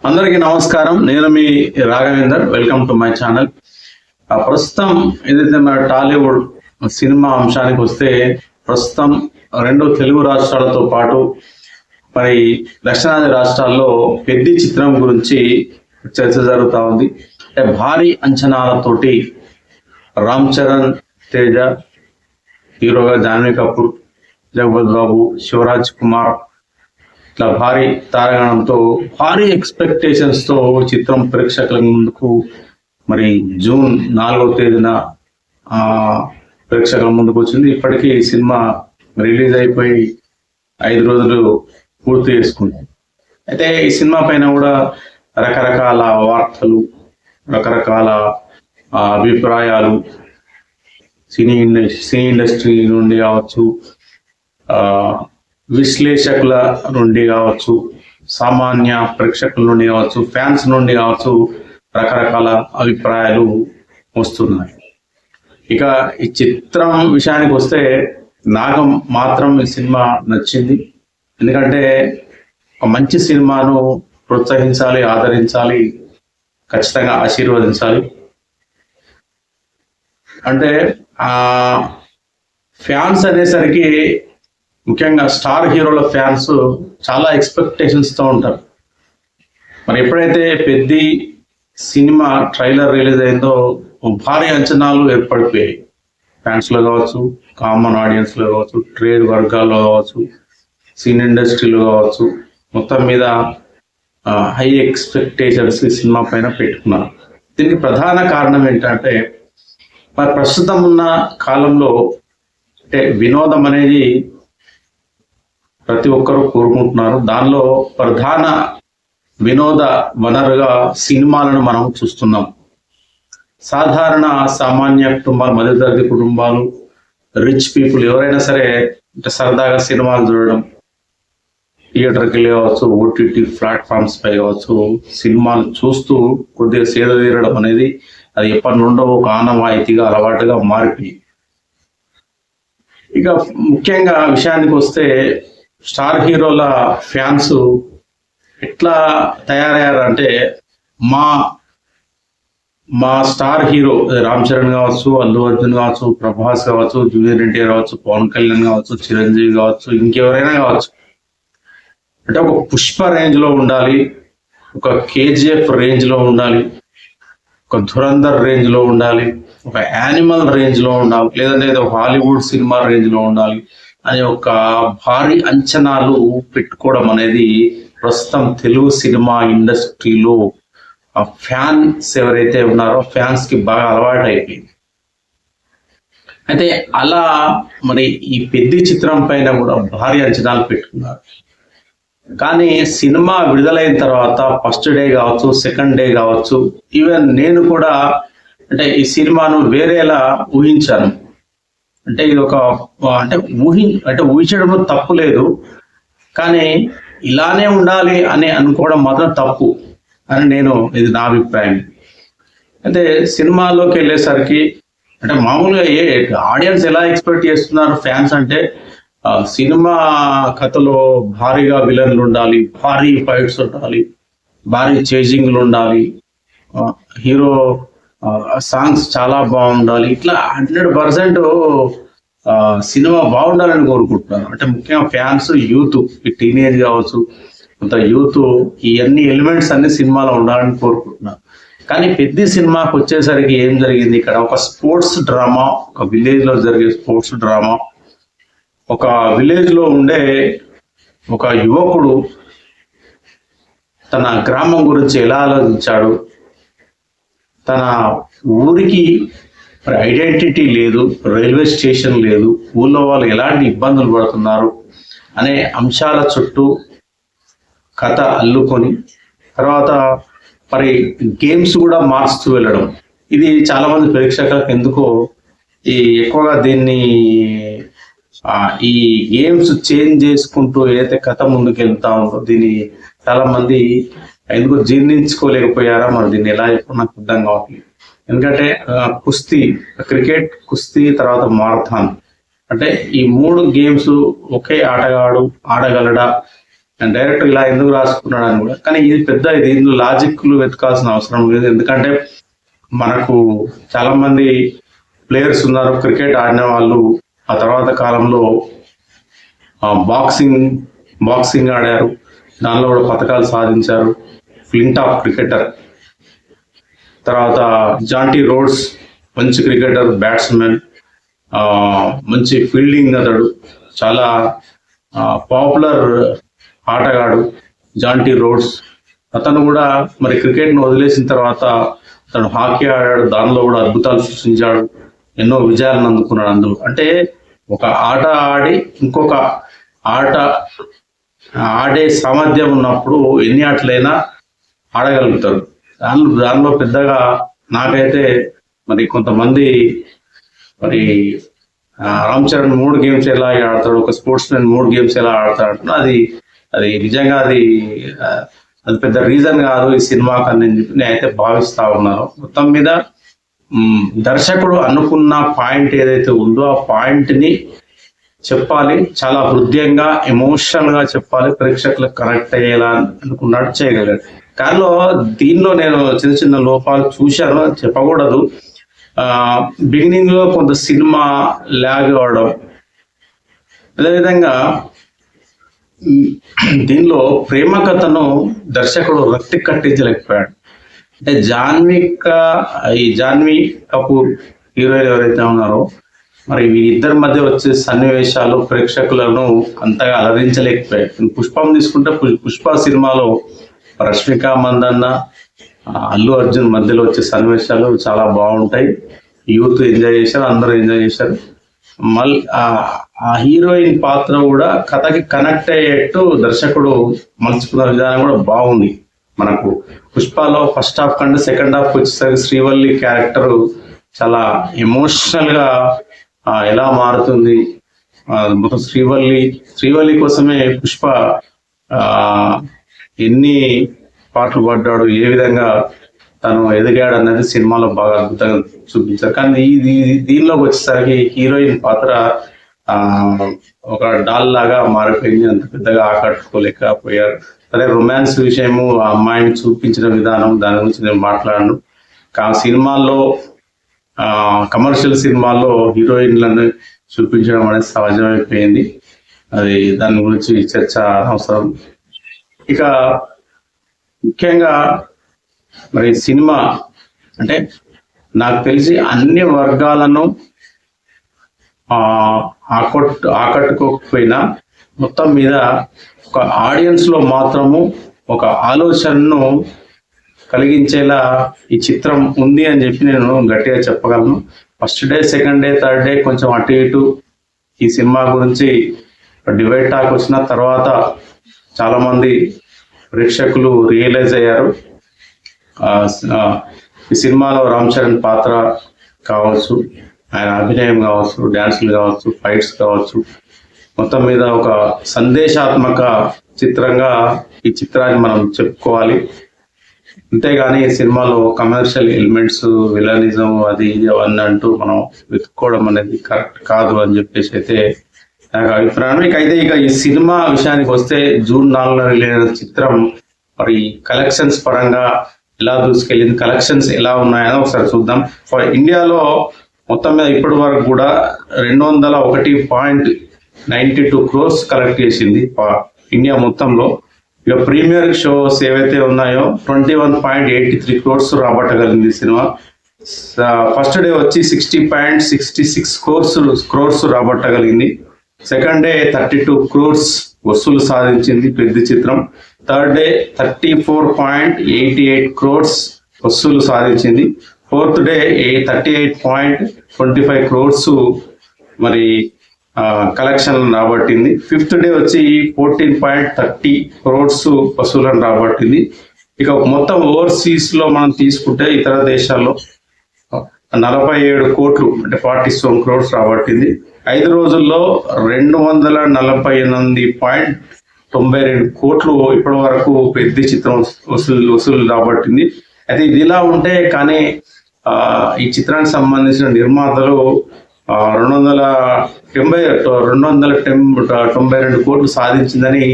అందరికీ నమస్కారం. నేను మీ Raghavender. Welcome to my channel. ప్రస్తుతం ఏదైతే మన టాలీవుడ్ సినిమా అంశానికి వస్తే ప్రస్తుతం రెండు తెలుగు రాష్ట్రాలతో పాటు మరి దక్షిణాది రాష్ట్రాల్లో పెద్ది చిత్రం గురించి చర్చ జరుగుతూ ఉంది. అంటే భారీ అంచనాలతోటి రామ్ చరణ్ తేజ హీరోగా, జాన్వీ కపూర్, జగపతి బాబు, శివరాజ్ కుమార్ ఇట్లా భారీ తారాగణంతో భారీ ఎక్స్పెక్టేషన్స్ తో చిత్రం ప్రేక్షకుల ముందుకు మరి జూన్ 4వ తేదీన ప్రేక్షకుల ముందుకు వచ్చింది. ఇప్పటికీ ఈ సినిమా రిలీజ్ అయిపోయి 5 రోజులు పూర్తి చేసుకుంది. అయితే ఈ సినిమా పైన కూడా రకరకాల వార్తలు, రకరకాల అభిప్రాయాలు సినీ ఇండస్ట్రీ నుండి కావచ్చు, విశ్లేషకుల నుండి కావచ్చు, సామాన్య ప్రేక్షకుల నుండి కావచ్చు, ఫ్యాన్స్ నుండి కావచ్చు, రకరకాల అభిప్రాయాలు వస్తున్నాయి. ఇక ఈ చిత్రం విషయానికి వస్తే నాకు మాత్రం ఈ సినిమా నచ్చింది. ఎందుకంటే ఒక మంచి సినిమాను ప్రోత్సహించాలి, ఆదరించాలి, ఖచ్చితంగా ఆశీర్వదించాలి. అంటే ఫ్యాన్స్ అనేసరికి ముఖ్యంగా స్టార్ హీరోల ఫ్యాన్స్ చాలా ఎక్స్పెక్టేషన్స్ తో ఉంటారు. మరి ఎప్పుడైతే పెద్ది సినిమా ట్రైలర్ రిలీజ్ అయిందో భారీ అంచనాలు ఏర్పడిపోయాయి. ఫ్యాన్స్ లో కావచ్చు, కామన్ ఆడియన్స్ లో కావచ్చు, ట్రేడ్ వర్గాల్లో కావచ్చు, సినీ ఇండస్ట్రీలో కావచ్చు, మొత్తం మీద హై ఎక్స్పెక్టేషన్స్ ఈ సినిమా పైన పెట్టుకున్నారు. దీనికి ప్రధాన కారణం ఏంటంటే మరి ప్రస్తుతం ఉన్న కాలంలో అంటే వినోదం అనేది ప్రతి ఒక్కరూ కోరుకుంటున్నారు. దానిలో ప్రధాన వినోద వనరుగా సినిమాలను మనం చూస్తున్నాం. సాధారణ సామాన్య కుటుంబాలు, మధ్యతరగతి కుటుంబాలు, రిచ్ పీపుల్ ఎవరైనా సరే అంటే సరదాగా సినిమాలు చూడడం, థియేటర్కి వెళ్ళి కావచ్చు, ఓటీటీ ప్లాట్ఫామ్స్ పై కావచ్చు, సినిమాలు చూస్తూ కొద్దిగా సేద తీరడం అనేది అది ఎప్పటి నుండో ఒక ఆనవాయితీగా, అలవాటుగా మారిపోయి. ఇక ముఖ్యంగా విషయానికి వస్తే స్టార్ హీరోల ఫ్యాన్స్ ఎట్లా తయారయ్యారంటే మా స్టార్ హీరో రామ్ చరణ్ కావచ్చు, అల్లు అర్జున్ కావచ్చు, ప్రభాస్ కావచ్చు, జూనియర్ ఎన్టీఆర్ కావచ్చు, పవన్ కళ్యాణ్ కావచ్చు, చిరంజీవి కావచ్చు, ఇంకెవరైనా కావచ్చు, అంటే ఒక పుష్ప రేంజ్ లో ఉండాలి, ఒక కేజీఎఫ్ రేంజ్ లో ఉండాలి, ఒక ధురంధర్ రేంజ్ లో ఉండాలి, ఒక యానిమల్ రేంజ్ లో ఉండాలి, లేదంటే ఏదో హాలీవుడ్ సినిమా రేంజ్ లో ఉండాలి అనే ఒక భారీ అంచనాలు పెట్టుకోవడం అనేది ప్రస్తుతం తెలుగు సినిమా ఇండస్ట్రీలో ఆ ఫ్యాన్స్ ఎవరైతే ఉన్నారో ఫ్యాన్స్ కి బాగా అలవాటు అయిపోయింది. అయితే అలా మరి ఈ పెద్ది చిత్రం పైన కూడా భారీ అంచనాలు పెట్టుకున్నారు. కానీ సినిమా విడుదలైన తర్వాత ఫస్ట్ డే కావచ్చు, సెకండ్ డే కావచ్చు, ఈవెన్ నేను కూడా అంటే ఈ సినిమాను వేరేలా ఊహించాను. అంటే ఇది ఒక అంటే ఊహించడంలో తప్పు లేదు, కానీ ఇలానే ఉండాలి అని అనుకోవడం మాత్రం తప్పు అని ఇది నా అభిప్రాయం. అయితే సినిమాలోకి వెళ్ళేసరికి అంటే మామూలుగా ఆడియన్స్ ఎలా ఎక్స్పెక్ట్ చేస్తున్నారు ఫ్యాన్స్ అంటే సినిమా కథలో భారీగా విలన్లు ఉండాలి, భారీ ఫైట్స్ ఉండాలి, భారీ చేజింగ్లు ఉండాలి, హీరో సాంగ్స్ చాలా బాగుండాలి, ఇట్లా 100% సినిమా బాగుండాలని కోరుకుంటున్నారు. అంటే ముఖ్యంగా ఫ్యాన్స్, యూత్, టీనేజ్ కావచ్చు, కొంత యూత్, ఈ అన్ని ఎలిమెంట్స్ అన్ని సినిమాలో ఉండాలని కోరుకుంటున్నారు. కానీ పెద్ద సినిమాకి వచ్చేసరికి ఏం జరిగింది, ఇక్కడ ఒక స్పోర్ట్స్ డ్రామా, ఒక విలేజ్ లో జరిగే స్పోర్ట్స్ డ్రామా, ఒక విలేజ్ లో ఉండే ఒక యువకుడు తన గ్రామం గురించి ఎలా ఆలోచించాడు, తన ఊరికి మరి ఐడెంటిటీ లేదు, రైల్వే స్టేషన్ లేదు, ఊళ్ళో వాళ్ళు ఎలాంటి ఇబ్బందులు పడుతున్నారు అనే అంశాల చుట్టూ కథ అల్లుకొని తర్వాత మరి గేమ్స్ కూడా మార్చుతూ వెళ్ళడం. ఇది చాలా మంది ప్రేక్షకులకు ఎందుకో ఎక్కువగా దీన్ని ఈ గేమ్స్ చేంజ్ చేసుకుంటూ ఏదైతే కథ ముందుకు వెళ్తా ఉందో దీన్ని చాలా మంది ఎందుకు జీర్ణించుకోలేకపోయారా, మరి దీన్ని ఎలా చెప్పు నాకు అర్థం కావట్లేదు. ఎందుకంటే కుస్తీ, క్రికెట్, కుస్తీ, తర్వాత మారథాన్, అంటే ఈ 3 గేమ్స్ ఒకే ఆటగాడు ఆడగలడా డైరెక్టర్ ఇలా ఎందుకు రాసుకున్నాడు అని కూడా. కానీ ఇది పెద్ద ఇందులో లాజిక్లు వెతకాల్సిన అవసరం లేదు. ఎందుకంటే మనకు చాలా మంది ప్లేయర్స్ ఉన్నారు, క్రికెట్ ఆడిన వాళ్ళు. ఆ తర్వాత కాలంలో బాక్సింగ్ ఆడారు, దానిలో కూడా పథకాలు సాధించారు. Flint of cricketer. తర్వాత జాంటీ రోడ్స్ మంచి క్రికెటర్, బ్యాట్స్మెన్, మంచి ఫీల్డింగ్ అతడు, చాలా పాపులర్ ఆటగాడు జాంటీ రోడ్స్. అతను కూడా మరి క్రికెట్ను వదిలేసిన తర్వాత అతను హాకీ ఆడాడు, దానిలో కూడా అద్భుతాలు సృష్టించాడు, ఎన్నో విజయాలను అందుకున్నాడు అందులో. అంటే ఒక ఆట ఆడి ఇంకొక ఆట ఆడే సామర్థ్యం ఉన్నప్పుడు ఎన్ని ఆటలైనా ఆడగలుగుతారు. దానిలో పెద్దగా నాకైతే మరి కొంతమంది మరి రామ్ చరణ్ 3 గేమ్స్ ఎలా ఆడతాడు, ఒక స్పోర్ట్స్ మ్యాన్ 3 గేమ్స్ ఎలా ఆడతాడు, అది నిజంగా అది పెద్ద రీజన్ కాదు ఈ సినిమాకి అని చెప్పి నేనైతే భావిస్తా ఉన్నాను. మొత్తం మీద దర్శకుడు అనుకున్న పాయింట్ ఏదైతే ఉందో ఆ పాయింట్ ని చెప్పాలి, చాలా హృదయంగా ఎమోషనల్ గా చెప్పాలి, ప్రేక్షకులకు కనెక్ట్ అయ్యేలా అనుకున్నాడు, చేయగలిగాడు. కానీ దీనిలో నేను చిన్న చిన్న లోపాలు చూశాను, చెప్పకూడదు. బిగినింగ్ లో కొంత సినిమా ల్యాగ్ అవడం, అదేవిధంగా దీనిలో ప్రేమ కథను దర్శకుడు రక్తి కట్టించలేకపోయాడు. అంటే జాన్వీ కపూర్ హీరోయిన్ ఎవరైతే ఉన్నారో మరి వీరిద్దరి మధ్య వచ్చే సన్నివేశాలు ప్రేక్షకులను అంతగా అలరించలేకపోయాయి. పుష్పం తీసుకుంటే పుష్ప సినిమాలో రష్మిక మందన్న, అల్లు అర్జున్ మధ్యలో వచ్చే సన్నివేశాలు చాలా బాగుంటాయి. యూత్ ఎంజాయ్ చేశారు, అందరూ ఎంజాయ్ చేశారు. మళ్ళీ ఆ హీరోయిన్ పాత్ర కూడా కథకి కనెక్ట్ అయ్యేట్టు దర్శకుడు మలుచుకున్న విధానం కూడా బాగుంది. మనకు పుష్పలో ఫస్ట్ హాఫ్ కంటే సెకండ్ హాఫ్ వచ్చేసరికి శ్రీవల్లి క్యారెక్టర్ చాలా ఎమోషనల్ గా ఎలా మారుతుంది. మొత్తం శ్రీవల్లి కోసమే పుష్ప ఎన్ని పాటలు పడ్డాడు, ఏ విధంగా తను ఎదిగాడు అన్నది సినిమాలో బాగా అద్భుతంగా చూపించారు. కానీ దీనిలోకి వచ్చేసరికి హీరోయిన్ పాత్ర ఒక డాల్ లాగా మారిపోయింది, అంత పెద్దగా ఆకట్టుకోలేకపోయారు. సరే, రొమాన్స్ విషయము, ఆ అమ్మాయిని చూపించిన విధానం, దాని గురించి నేను మాట్లాడను. సినిమాల్లో కమర్షియల్ సినిమాల్లో హీరోయిన్లను చూపించడం అనేది సహజమైపోయింది. అది దాని గురించి చర్చ అవసరం. ఇక ముఖ్యంగా మరి సినిమా అంటే నాకు తెలిసి అన్ని వర్గాలను ఆకట్టుకోకపోయినా మొత్తం మీద ఒక ఆడియన్స్ లో మాత్రము ఒక ఆలోచనను కలిగించేలా ఈ చిత్రం ఉంది అని చెప్పి నేను గట్టిగా చెప్పగలను. First day, second day, third day కొంచెం అటు ఇటు ఈ సినిమా గురించి డిబేట్ టాక్ వచ్చిన తర్వాత చాలా మంది ప్రేక్షకులు రియలైజ్ అయ్యారు. ఈ సినిమాలో రామ్ చరణ్ పాత్ర కావచ్చు, ఆయన అభినయం కావచ్చు, డ్యాన్సులు కావచ్చు, ఫైట్స్ కావచ్చు, మొత్తం మీద ఒక సందేశాత్మక చిత్రంగా ఈ చిత్రాన్ని మనం చెప్పుకోవాలి. అంతేగాని ఈ సినిమాలో కమర్షియల్ ఎలిమెంట్స్, విలనిజం, అది ఇది అవన్నీ అంటూ మనం వెతుక్కోవడం అనేది కరెక్ట్ కాదు అని చెప్పేసి అయితే నాకు అభిప్రాయం. ఇక ఈ సినిమా విషయానికి వస్తే జూన్ 4న రిలీజ్ అయిన చిత్రం మరి కలెక్షన్స్ పరంగా ఎలా దూసుకెళ్ళింది, కలెక్షన్స్ ఎలా ఉన్నాయని ఒకసారి చూద్దాం. ఇండియాలో మొత్తం మీద ఇప్పటి వరకు కూడా 201.92 crores కలెక్ట్ చేసింది ఇండియా మొత్తంలో. ఇక ప్రీమియర్ షోస్ ఏవైతే ఉన్నాయో 21.83 crores రాబట్టగలిగింది సినిమా. ఫస్ట్ డే వచ్చి 60.66 crores రాబట్టగలిగింది. సెకండ్ డే 32 crores వసూలు సాధించింది పెద్ద చిత్రం. థర్డ్ డే 34.88 crores వసూలు సాధించింది. ఫోర్త్ డే 38.25 crores మరి కలెక్షన్ రాబట్టింది. ఫిఫ్త్ డే వచ్చి 14.30 crores వసూలను రాబట్టింది. ఇక మొత్తం ఓవర్సీస్ లో మనం తీసుకుంటే ఇతర దేశాల్లో 47 కోట్లు అంటే 47 crores రాబట్టింది. 5 రోజుల్లో 248.92 కోట్లు ఇప్పటి వరకు పెద్ద చిత్రం వసూలు రాబట్టింది. అయితే ఇది ఇలా ఉంటే కానీ ఈ చిత్రానికి సంబంధించిన నిర్మాతలు 292 కోట్లు సాధించిందని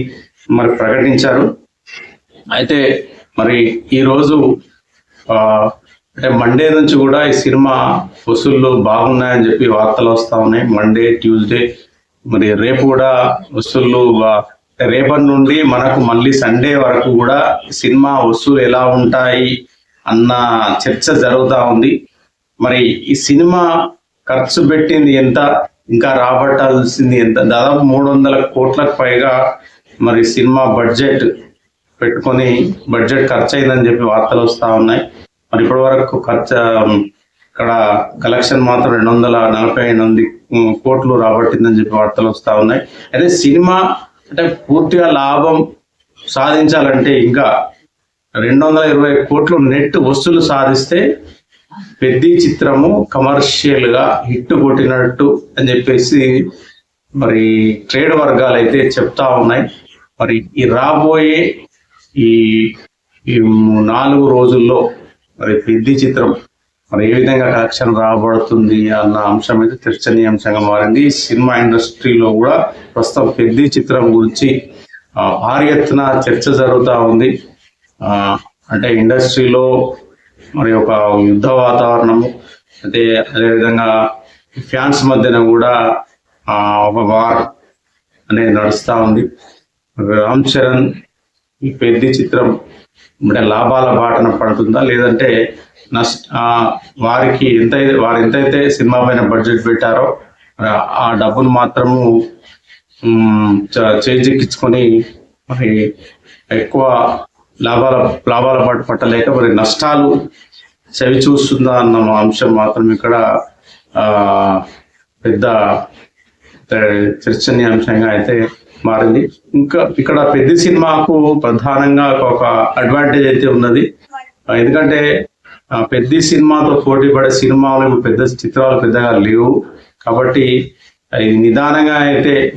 మరి ప్రకటించారు. అయితే మరి ఈరోజు అంటే మండే నుంచి కూడా ఈ సినిమా వసూళ్లు బాగున్నాయని చెప్పి వార్తలు వస్తా ఉన్నాయి. మండే, ట్యూస్డే, మరి రేపు కూడా వసూళ్లు రేపటి నుండి మనకు మళ్ళీ సండే వరకు కూడా సినిమా వసూలు ఎలా ఉంటాయి అన్న చర్చ జరుగుతూ ఉంది. మరి ఈ సినిమా ఖర్చు పెట్టింది ఎంత, ఇంకా రాబట్టాల్సింది ఎంత, దాదాపు 300 కోట్లకు పైగా మరి సినిమా బడ్జెట్ పెట్టుకొని ఖర్చు అయిందని చెప్పి వార్తలు వస్తూ ఉన్నాయి. మరి ఇప్పటి వరకు ఇక్కడ కలెక్షన్ మాత్రం 248 కోట్లు రాబట్టిందని చెప్పి వార్తలు వస్తూ ఉన్నాయి. అయితే సినిమా అంటే పూర్తిగా లాభం సాధించాలంటే ఇంకా 220 కోట్లు నెట్ వసూలు సాధిస్తే పెద్ద చిత్రము కమర్షియల్ గా హిట్ కొట్టినట్టు అని చెప్పేసి మరి ట్రేడ్ వర్గాలు అయితే చెప్తా ఉన్నాయి. మరి ఈ రాబోయే ఈ 4 రోజుల్లో మరి పెద్ద చిత్రం మరి ఏ విధంగా కలెక్షన్ రాబడుతుంది అన్న అంశం అయితే చర్చనీయాంశంగా మారింది. సినిమా ఇండస్ట్రీలో కూడా ప్రస్తుతం పెద్ద చిత్రం గురించి భారీ ఎత్తున చర్చ జరుగుతూ ఉంది. అంటే ఇండస్ట్రీలో మరి ఒక యుద్ధ వాతావరణము, అయితే అదేవిధంగా ఫ్యాన్స్ మధ్యన కూడా ఒక వార్ అనేది నడుస్తూ ఉంది. రామ్ చరణ్ ఈ పెద్ద చిత్రం అంటే లాభాల బాటన పడుతుందా, లేదంటే వారు ఎంతైతే సినిమా పైన బడ్జెట్ పెట్టారో ఆ డబ్బును మాత్రము చేజిక్కించుకొని మరి ఎక్కువ లాభాల బాట పట్టలేక మరి నష్టాలు చవి చూస్తుందా అన్న అంశం మాత్రం ఇక్కడ పెద్ద చర్చనీయాంశంగా అయితే మారింది. ఇంకా ఇక్కడ పెద్ద సినిమాకు ప్రధానంగా ఒక అడ్వాంటేజ్ అయితే ఉన్నది. ఎందుకంటే పెద్ద సినిమాతో పోటీ పడే సినిమాలు పెద్ద చిత్రాలు పెద్దగా లేవు కాబట్టి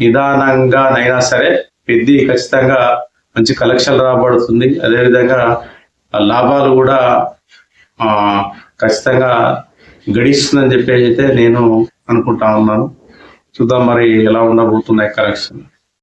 నిదానంగానైనా సరే పెద్ద ఖచ్చితంగా మంచి కలెక్షన్ రాబడుతుంది. అదేవిధంగా లాభాలు కూడా ఖచ్చితంగా గడిస్తుందని చెప్పేసి అయితే నేను అనుకుంటా ఉన్నాను. చూద్దాం మరి ఎలా ఉండబోతున్నాయి కలెక్షన్.